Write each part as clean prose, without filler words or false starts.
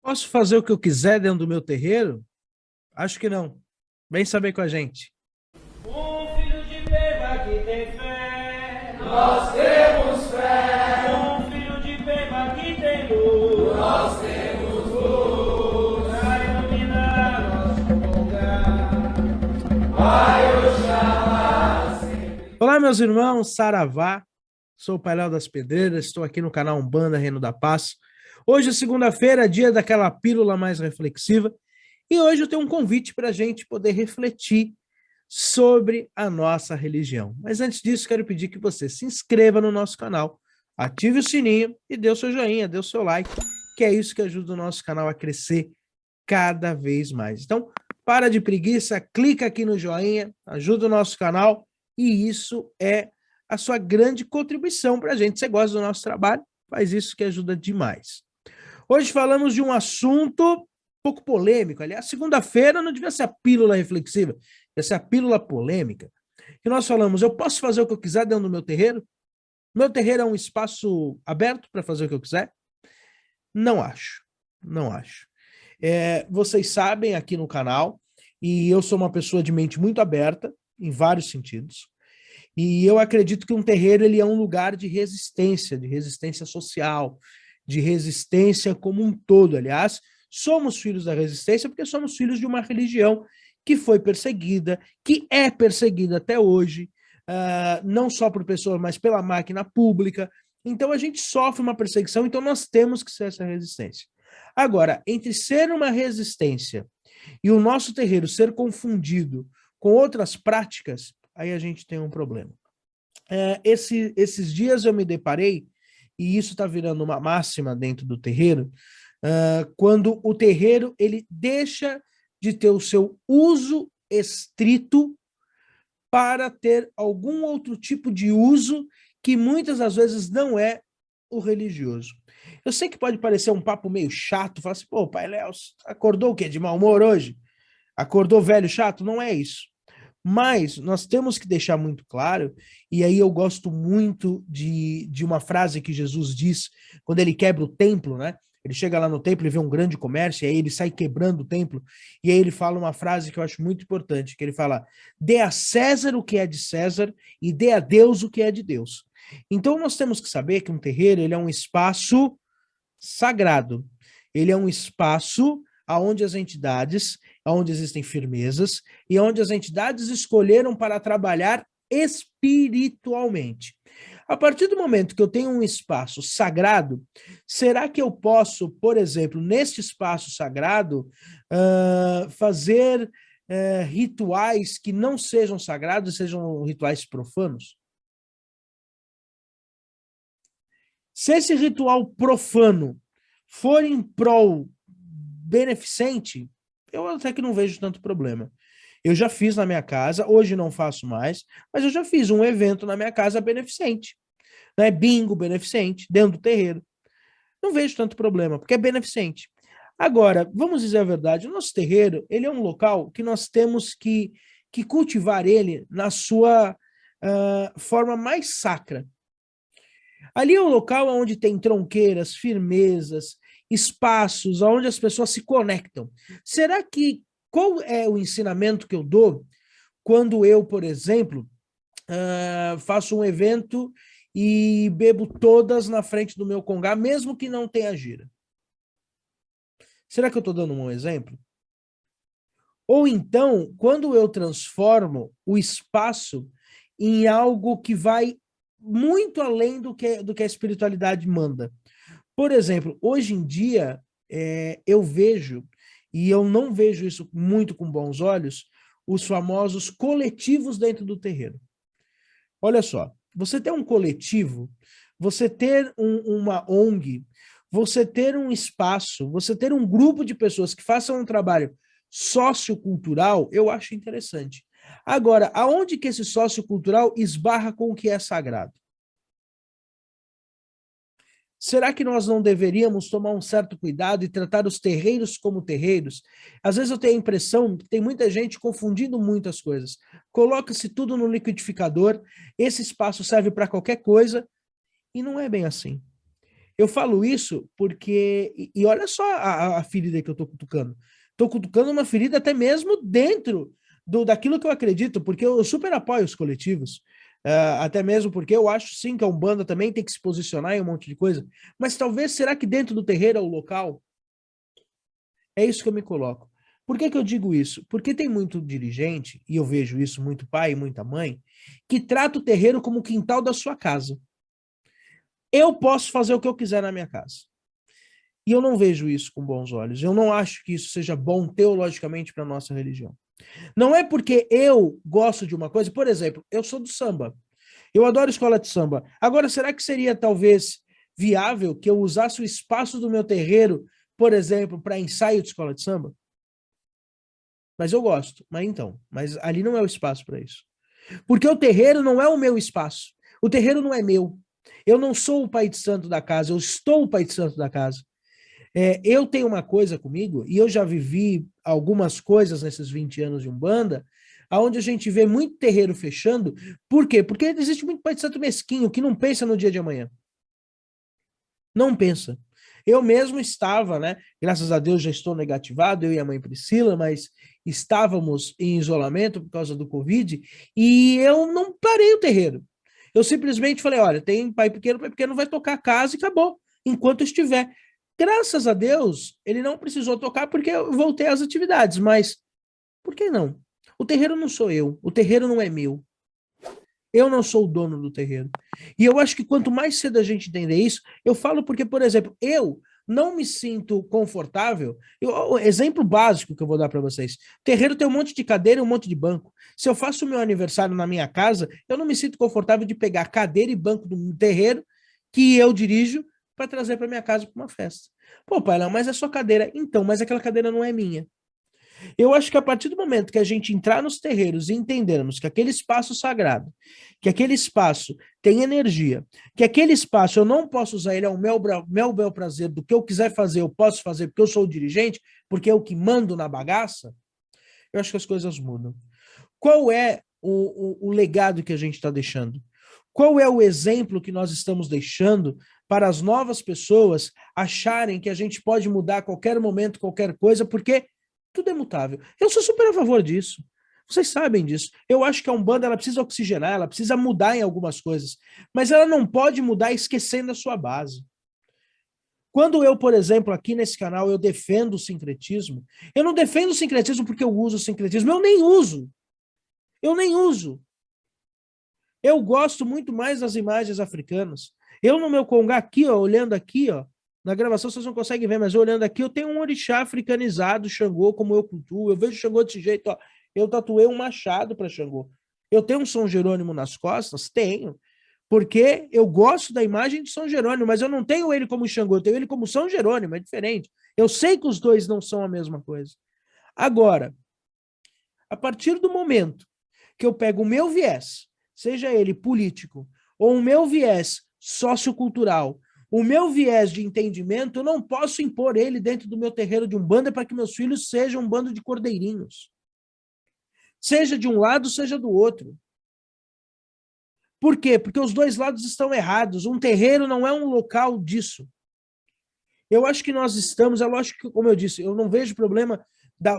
Posso fazer o que eu quiser dentro do meu terreiro? Acho que não. Vem saber com a gente. Um filho de Beba que tem fé. Nós temos fé. Um filho de Beba que tem luz. Nós temos luz. Pra iluminar nosso lugar. Vai Oxalá sempre. Olá, meus irmãos, Saravá. Sou o Pai Léo das Pedreiras, estou aqui no canal Umbanda Reino da Paz. Hoje é segunda-feira, dia daquela pílula mais reflexiva. E hoje eu tenho um convite para a gente poder refletir sobre a nossa religião. Mas antes disso, quero pedir que você se inscreva no nosso canal, ative o sininho e dê o seu joinha, dê o seu like, que é isso que ajuda o nosso canal a crescer cada vez mais. Então, para de preguiça, clica aqui no joinha, ajuda o nosso canal e isso é a sua grande contribuição para a gente. Você gosta do nosso trabalho? Faz isso que ajuda demais. Hoje falamos de um assunto um pouco polêmico. Aliás, segunda-feira não devia ser a pílula reflexiva, devia ser a pílula polêmica. Que nós falamos, eu posso fazer o que eu quiser dentro do meu terreiro? Meu terreiro é um espaço aberto para fazer o que eu quiser? Não acho, não acho. Vocês sabem aqui no canal, e eu sou uma pessoa de mente muito aberta, em vários sentidos, e eu acredito que um terreiro ele é um lugar de resistência social, de resistência como um todo. Aliás, somos filhos da resistência porque somos filhos de uma religião que foi perseguida, que é perseguida até hoje, não só por pessoas, mas pela máquina pública. Então a gente sofre uma perseguição, então nós temos que ser essa resistência. Agora, entre ser uma resistência e o nosso terreiro ser confundido com outras práticas, aí a gente tem um problema. Esses dias eu me deparei, e isso está virando uma máxima dentro do terreiro, quando o terreiro ele deixa de ter o seu uso estrito para ter algum outro tipo de uso que muitas das vezes não é o religioso. Eu sei que pode parecer um papo meio chato, falar assim, pô, Pai Léo, acordou o quê? De mau humor hoje? Acordou velho chato? Não é isso. Mas nós temos que deixar muito claro, e aí eu gosto muito de uma frase que Jesus diz, quando ele quebra o templo, né? Ele chega lá no templo e vê um grande comércio, e aí ele sai quebrando o templo, e aí ele fala uma frase que eu acho muito importante, que ele fala, dê a César o que é de César, e dê a Deus o que é de Deus. Então nós temos que saber que um terreiro ele é um espaço sagrado, ele é um espaço onde as entidades, onde existem firmezas e onde as entidades escolheram para trabalhar espiritualmente. A partir do momento que eu tenho um espaço sagrado, será que eu posso, por exemplo, neste espaço sagrado, fazer rituais que não sejam sagrados, sejam rituais profanos? Se esse ritual profano for em prol beneficente, eu até que não vejo tanto problema. Eu já fiz na minha casa, hoje não faço mais, mas eu já fiz um evento na minha casa beneficente, né? Bingo beneficente, dentro do terreiro. Não vejo tanto problema, porque é beneficente. Agora, vamos dizer a verdade, o nosso terreiro, ele é um local que nós temos que cultivar ele na sua forma mais sacra. Ali é um local onde tem tronqueiras, firmezas, espaços onde as pessoas se conectam. Será que, qual é o ensinamento que eu dou quando eu, por exemplo, faço um evento e bebo todas na frente do meu congá, mesmo que não tenha gira? Será que eu estou dando um exemplo? Ou então, quando eu transformo o espaço em algo que vai muito além do que a espiritualidade manda. Por exemplo, hoje em dia, eu vejo, e eu não vejo isso muito com bons olhos, os famosos coletivos dentro do terreiro. Olha só, você ter um coletivo, você ter uma ONG, você ter um espaço, você ter um grupo de pessoas que façam um trabalho sociocultural, eu acho interessante. Agora, aonde que esse sociocultural esbarra com o que é sagrado? Será que nós não deveríamos tomar um certo cuidado e tratar os terreiros como terreiros? Às vezes eu tenho a impressão que tem muita gente confundindo muitas coisas. Coloca-se tudo no liquidificador, esse espaço serve para qualquer coisa, e não é bem assim. Eu falo isso porque... E olha só a ferida que eu estou cutucando. Estou cutucando uma ferida até mesmo dentro daquilo que eu acredito, porque eu super apoio os coletivos. Até mesmo porque eu acho sim que a Umbanda também tem que se posicionar em um monte de coisa. Mas talvez, será que dentro do terreiro é o local? É isso que eu me coloco. Por que que eu digo isso? Porque tem muito dirigente, e eu vejo isso, muito pai e muita mãe, que trata o terreiro como o quintal da sua casa. Eu posso fazer o que eu quiser na minha casa. E eu não vejo isso com bons olhos. Eu não acho que isso seja bom teologicamente para a nossa religião. Não é porque eu gosto de uma coisa, por exemplo, eu sou do samba. Eu adoro escola de samba. Agora, será que seria talvez viável que eu usasse o espaço do meu terreiro, por exemplo, para ensaio de escola de samba? Mas eu gosto. Mas ali não é o espaço para isso. Porque o terreiro não é o meu espaço. O terreiro não é meu. Eu não sou o pai de santo da casa, eu estou o pai de santo da casa. Eu tenho uma coisa comigo, e eu já vivi algumas coisas nesses 20 anos de Umbanda, onde a gente vê muito terreiro fechando. Por quê? Porque existe muito pai de santo mesquinho que não pensa no dia de amanhã. Não pensa. Eu mesmo estava, né? Graças a Deus já estou negativado, eu e a mãe Priscila, mas estávamos em isolamento por causa do Covid, e eu não parei o terreiro. Eu simplesmente falei, olha, tem pai pequeno vai tocar a casa e acabou, enquanto estiver. Graças a Deus, ele não precisou tocar porque eu voltei às atividades, mas por que não? O terreiro não sou eu, o terreiro não é meu. Eu não sou o dono do terreiro. E eu acho que quanto mais cedo a gente entender isso, eu falo porque, por exemplo, eu não me sinto confortável. Exemplo básico que eu vou dar para vocês. O terreiro tem um monte de cadeira e um monte de banco. Se eu faço o meu aniversário na minha casa, eu não me sinto confortável de pegar cadeira e banco do terreiro que eu dirijo para trazer para minha casa para uma festa. Pô, pai, não, mas é sua cadeira. Então, mas aquela cadeira não é minha. Eu acho que a partir do momento que a gente entrar nos terreiros e entendermos que aquele espaço sagrado, que aquele espaço tem energia, que aquele espaço eu não posso usar ele ao meu bel prazer, do que eu quiser fazer, eu posso fazer porque eu sou o dirigente, porque é o que mando na bagaça, eu acho que as coisas mudam. Qual é o legado que a gente está deixando? Qual é o exemplo que nós estamos deixando para as novas pessoas acharem que a gente pode mudar a qualquer momento, qualquer coisa, porque tudo é mutável. Eu sou super a favor disso. Vocês sabem disso. Eu acho que a Umbanda ela precisa oxigenar, ela precisa mudar em algumas coisas, mas ela não pode mudar esquecendo a sua base. Quando eu, por exemplo, aqui nesse canal, eu defendo o sincretismo, eu não defendo o sincretismo porque eu uso o sincretismo, eu nem uso. Eu nem uso. Eu gosto muito mais das imagens africanas. Eu no meu congá aqui, ó, olhando aqui, ó, na gravação vocês não conseguem ver, mas olhando aqui, eu tenho um orixá africanizado, Xangô, como eu cultuo. Eu vejo Xangô desse jeito, ó. Eu tatuei um machado para Xangô. Eu tenho um São Jerônimo nas costas? Tenho. Porque eu gosto da imagem de São Jerônimo, mas eu não tenho ele como Xangô, eu tenho ele como São Jerônimo, é diferente. Eu sei que os dois não são a mesma coisa. Agora, a partir do momento que eu pego o meu viés, seja ele político, ou o meu viés sociocultural, o meu viés de entendimento, eu não posso impor ele dentro do meu terreiro de Umbanda para que meus filhos sejam um bando de cordeirinhos. Seja de um lado, seja do outro. Por quê? Porque os dois lados estão errados. Um terreiro não é um local disso. Eu acho que nós estamos, é lógico que, como eu disse, eu não vejo problema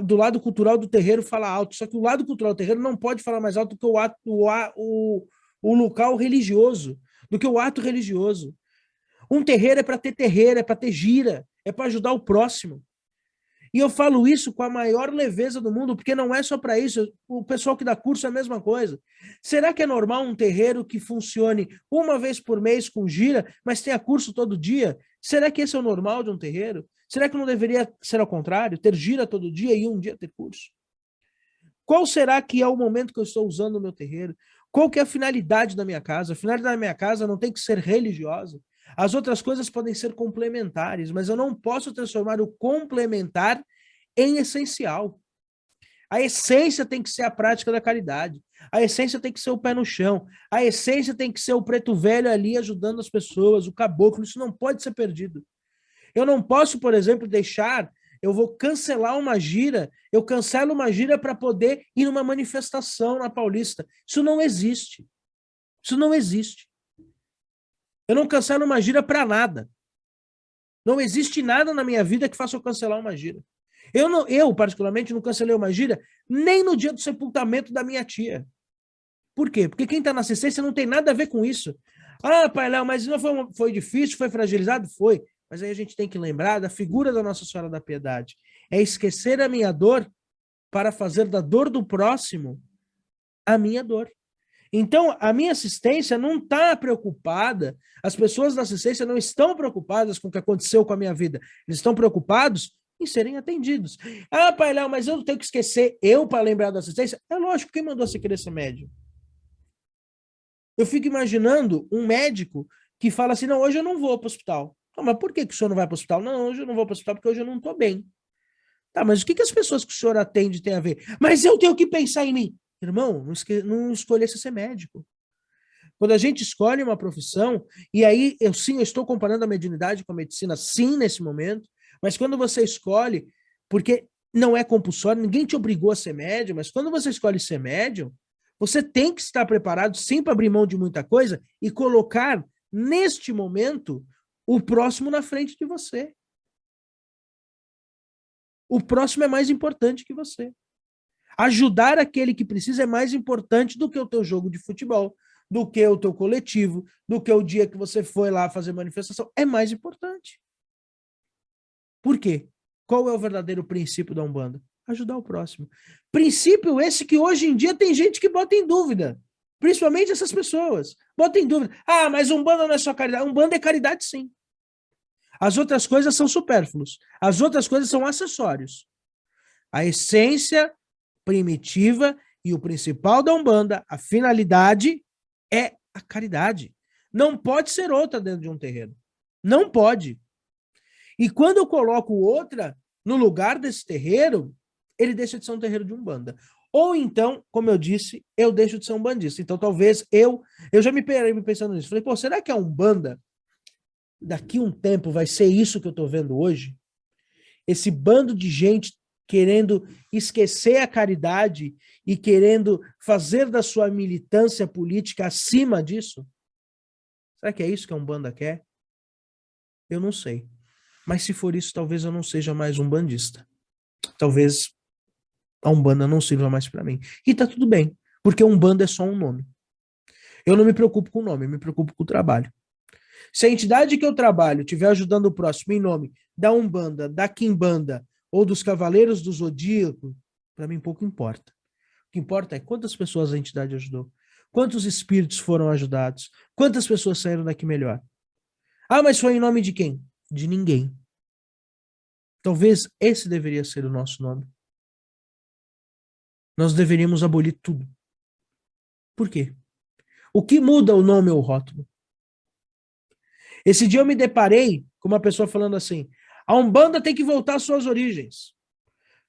do lado cultural do terreiro falar alto, só que o lado cultural do terreiro não pode falar mais alto do que o local religioso, do que o ato religioso. Um terreiro é para ter gira, é para ajudar o próximo. E eu falo isso com a maior leveza do mundo, porque não é só para isso. O pessoal que dá curso é a mesma coisa. Será que é normal um terreiro que funcione uma vez por mês com gira, mas tenha curso todo dia? Será que esse é o normal de um terreiro? Será que não deveria ser ao contrário? Ter gira todo dia e um dia ter curso? Qual será que é o momento que eu estou usando o meu terreiro? Qual que é a finalidade da minha casa? A finalidade da minha casa não tem que ser religiosa. As outras coisas podem ser complementares, mas eu não posso transformar o complementar em essencial. A essência tem que ser a prática da caridade. A essência tem que ser o pé no chão. A essência tem que ser o preto velho ali ajudando as pessoas, o caboclo. Isso não pode ser perdido. Eu não posso, por exemplo, deixar, eu vou cancelar uma gira, eu cancelo uma gira para poder ir numa manifestação na Paulista. Isso não existe. Isso não existe. Eu não cancelo uma gira para nada. Não existe nada na minha vida que faça eu cancelar uma gira. Eu, particularmente, não cancelei uma gira nem no dia do sepultamento da minha tia. Por quê? Porque quem está na assistência não tem nada a ver com isso. Ah, pai Léo, mas não foi difícil, foi fragilizado? Foi. Mas aí a gente tem que lembrar da figura da Nossa Senhora da Piedade. É esquecer a minha dor para fazer da dor do próximo a minha dor. Então, a minha assistência não está preocupada, as pessoas da assistência não estão preocupadas com o que aconteceu com a minha vida. Eles estão preocupados em serem atendidos. Ah, pai Léo, mas eu tenho que esquecer eu para lembrar da assistência? É lógico, quem mandou você querer ser médium? Eu fico imaginando um médico que fala assim, não, hoje eu não vou para o hospital. Ah, mas por que o senhor não vai para o hospital? Não, hoje eu não vou para o hospital porque hoje eu não estou bem. Tá, mas o que as pessoas que o senhor atende têm a ver? Mas eu tenho que pensar em mim. Irmão, não escolhesse ser médico. Quando a gente escolhe uma profissão, e aí eu estou comparando a mediunidade com a medicina, sim, nesse momento, mas quando você escolhe, porque não é compulsório, ninguém te obrigou a ser médium, mas quando você escolhe ser médium, você tem que estar preparado sim para abrir mão de muita coisa e colocar, neste momento, o próximo na frente de você. O próximo é mais importante que você. Ajudar aquele que precisa é mais importante do que o teu jogo de futebol, do que o teu coletivo, do que o dia que você foi lá fazer manifestação. É mais importante. Por quê? Qual é o verdadeiro princípio da Umbanda? Ajudar o próximo. Princípio esse que hoje em dia tem gente que bota em dúvida. Principalmente essas pessoas. Bota em dúvida. Ah, mas Umbanda não é só caridade. Umbanda é caridade, sim. As outras coisas são supérfluos. As outras coisas são acessórios. A essência primitiva e o principal da Umbanda, a finalidade é a caridade. Não pode ser outra dentro de um terreiro. Não pode. E quando eu coloco outra no lugar desse terreiro, ele deixa de ser um terreiro de Umbanda. Ou então, como eu disse, eu deixo de ser um bandista. Então talvez eu já me peguei pensando nisso. Falei, pô, será que a Umbanda daqui um tempo vai ser isso que eu estou vendo hoje? Esse bando de gente querendo esquecer a caridade e querendo fazer da sua militância política acima disso? Será que é isso que a Umbanda quer? Eu não sei. Mas se for isso, talvez eu não seja mais um bandista. Talvez a Umbanda não sirva mais para mim. E tá tudo bem, porque Umbanda é só um nome. Eu não me preocupo com o nome, eu me preocupo com o trabalho. Se a entidade que eu trabalho estiver ajudando o próximo em nome da Umbanda, da Quimbanda ou dos Cavaleiros do Zodíaco, para mim pouco importa. O que importa é quantas pessoas a entidade ajudou, quantos espíritos foram ajudados, quantas pessoas saíram daqui melhor. Ah, mas foi em nome de quem? De ninguém. Talvez esse deveria ser o nosso nome. Nós deveríamos abolir tudo. Por quê? O que muda o nome ou o rótulo? Esse dia eu me deparei com uma pessoa falando assim, a Umbanda tem que voltar às suas origens.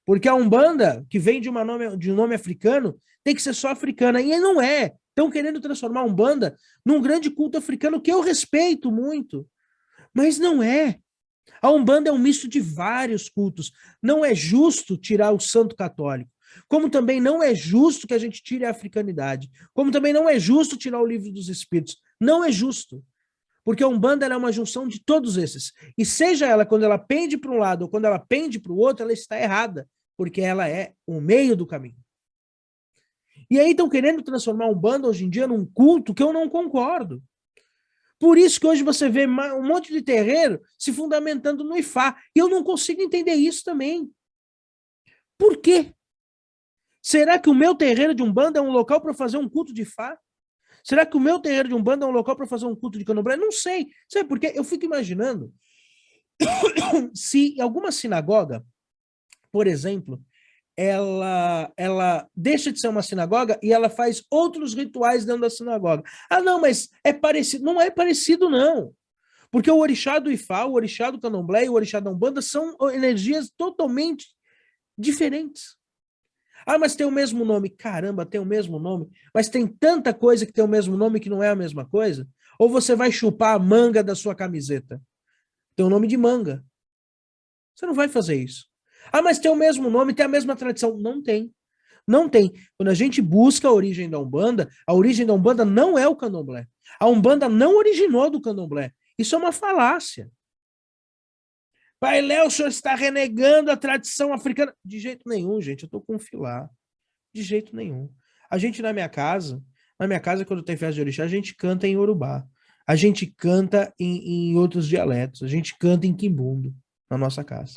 Porque a Umbanda, que vem de um nome africano, tem que ser só africana. E não é. Estão querendo transformar a Umbanda num grande culto africano, que eu respeito muito. Mas não é. A Umbanda é um misto de vários cultos. Não é justo tirar o santo católico. Como também não é justo que a gente tire a africanidade. Como também não é justo tirar o livro dos espíritos. Não é justo. Porque a Umbanda é uma junção de todos esses. E seja ela quando ela pende para um lado ou quando ela pende para o outro, ela está errada. Porque ela é o meio do caminho. E aí estão querendo transformar a Umbanda hoje em dia num culto que eu não concordo. Por isso que hoje você vê um monte de terreiro se fundamentando no Ifá. E eu não consigo entender isso também. Por quê? Será que o meu terreiro de Umbanda é um local para fazer um culto de Ifá? Será que o meu terreiro de Umbanda é um local para fazer um culto de Candomblé? Não sei. Sabe por quê? Eu fico imaginando se alguma sinagoga, por exemplo, ela deixa de ser uma sinagoga e ela faz outros rituais dentro da sinagoga. Ah, não, mas é parecido. Não é parecido, não. Porque o orixá do Ifá, o orixá do Candomblé e o orixá da Umbanda são energias totalmente diferentes. Ah, mas tem o mesmo nome. Caramba, tem o mesmo nome. Mas tem tanta coisa que tem o mesmo nome que não é a mesma coisa? Ou você vai chupar a manga da sua camiseta? Tem o nome de manga. Você não vai fazer isso. Ah, mas tem o mesmo nome, tem a mesma tradição. Não tem. Não tem. Quando a gente busca a origem da Umbanda não é o Candomblé. A Umbanda não originou do Candomblé. Isso é uma falácia. Pai Léo, o senhor está renegando a tradição africana. De jeito nenhum, gente, eu estou com filá. De jeito nenhum. A gente na minha casa, quando tem festa de orixá, a gente canta em Yorubá. A gente canta em outros dialetos. A gente canta em quimbundo na nossa casa.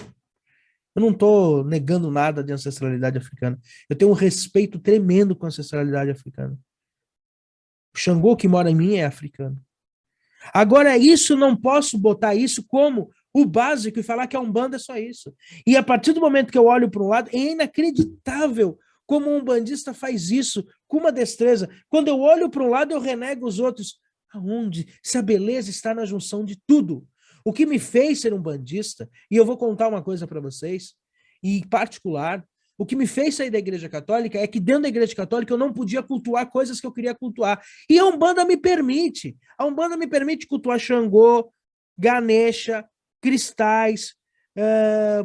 Eu não estou negando nada de ancestralidade africana. Eu tenho um respeito tremendo com a ancestralidade africana. O Xangô que mora em mim é africano. Agora, isso não posso botar isso como o básico e falar que a Umbanda é só isso. E a partir do momento que eu olho para um lado, é inacreditável como um umbandista faz isso com uma destreza. Quando eu olho para um lado, eu renego os outros. Aonde? Se a beleza está na junção de tudo. O que me fez ser um bandista, e eu vou contar uma coisa para vocês, e em particular, o que me fez sair da Igreja Católica é que dentro da Igreja Católica eu não podia cultuar coisas que eu queria cultuar. E a Umbanda me permite. A Umbanda me permite cultuar Xangô, Ganesha, cristais,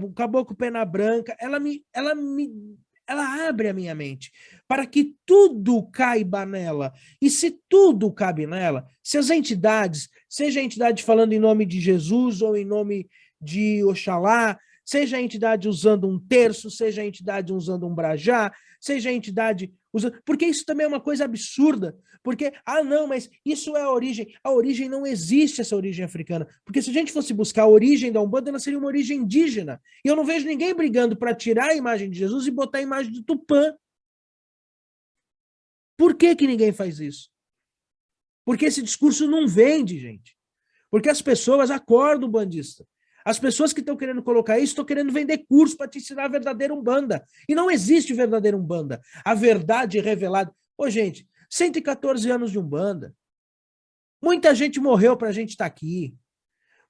o Caboclo Pena Branca. Ela abre a minha mente para que tudo caiba nela. E se tudo cabe nela, se as entidades, seja a entidade falando em nome de Jesus ou em nome de Oxalá, seja a entidade usando um terço, seja a entidade usando um brajá, seja a entidade usando... Porque isso também é uma coisa absurda. Porque, não, mas isso é a origem. A origem não existe, essa origem africana. Porque se a gente fosse buscar a origem da Umbanda, ela seria uma origem indígena. E eu não vejo ninguém brigando para tirar a imagem de Jesus e botar a imagem de Tupã. Por que que ninguém faz isso? Porque esse discurso não vende, gente. Porque as pessoas acordam o bandista. As pessoas que estão querendo colocar isso estão querendo vender curso para te ensinar a verdadeira Umbanda. E não existe verdadeira Umbanda. A verdade revelada. Ô, gente, 114 anos de Umbanda. Muita gente morreu para a gente estar aqui.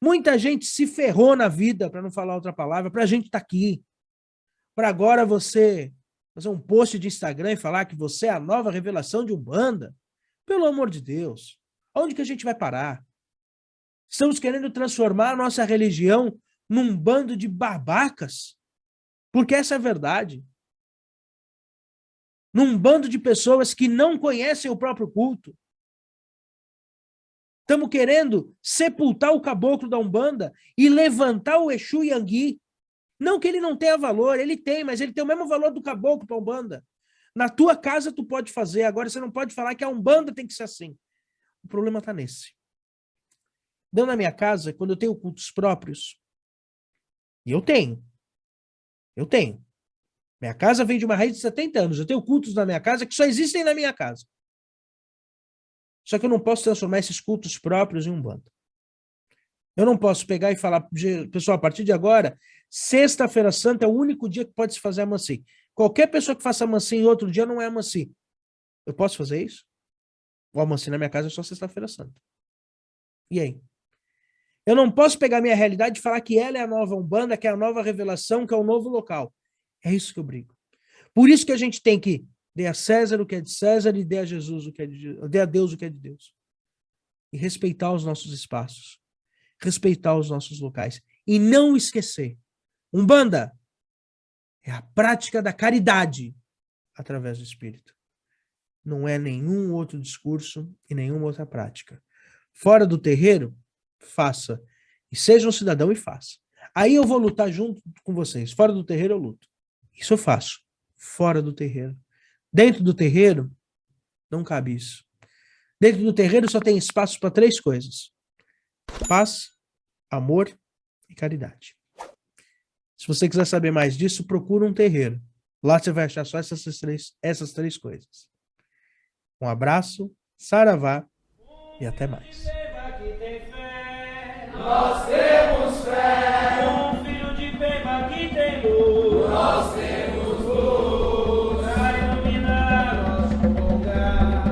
Muita gente se ferrou na vida, para não falar outra palavra, para a gente estar aqui. Para agora você fazer um post de Instagram e falar que você é a nova revelação de Umbanda. Pelo amor de Deus. Onde que a gente vai parar? Estamos querendo transformar a nossa religião num bando de babacas, porque essa é a verdade. Num bando de pessoas que não conhecem o próprio culto. Estamos querendo sepultar o caboclo da Umbanda e levantar o Exu Yangui. Não que ele não tenha valor, ele tem, mas ele tem o mesmo valor do caboclo para a Umbanda. Na tua casa tu pode fazer, agora você não pode falar que a Umbanda tem que ser assim. O problema está nesse. Dentro da minha casa, quando eu tenho cultos próprios, e eu tenho. Minha casa vem de uma raiz de 70 anos. Eu tenho cultos na minha casa que só existem na minha casa. Só que eu não posso transformar esses cultos próprios em Umbanda. Eu não posso pegar e falar, pessoal, a partir de agora, sexta-feira santa é o único dia que pode se fazer a mansi. Qualquer pessoa que faça a mansi em outro dia não é a mansi. Eu posso fazer isso? O mansi na minha casa é só sexta-feira santa. E aí? Eu não posso pegar a minha realidade e falar que ela é a nova Umbanda, que é a nova revelação, que é o novo local. É isso que eu brigo. Por isso que a gente tem que dê a César o que é de César e dê a Jesus o que é de Deus, dê a Deus o que é de Deus. E respeitar os nossos espaços. Respeitar os nossos locais. E não esquecer. Umbanda é a prática da caridade através do Espírito. Não é nenhum outro discurso e nenhuma outra prática. Fora do terreiro, faça. E seja um cidadão e faça. Aí eu vou lutar junto com vocês. Fora do terreiro eu luto. Isso eu faço. Fora do terreiro. Dentro do terreiro, não cabe isso. Dentro do terreiro só tem espaço para 3 coisas. Paz, amor e caridade. Se você quiser saber mais disso, procura um terreiro. Lá você vai achar só essas três coisas. Um abraço, saravá e até mais. Nós temos fé. Um filho de Pemba que tem luz. Nós temos luz. Pra iluminar nosso lugar.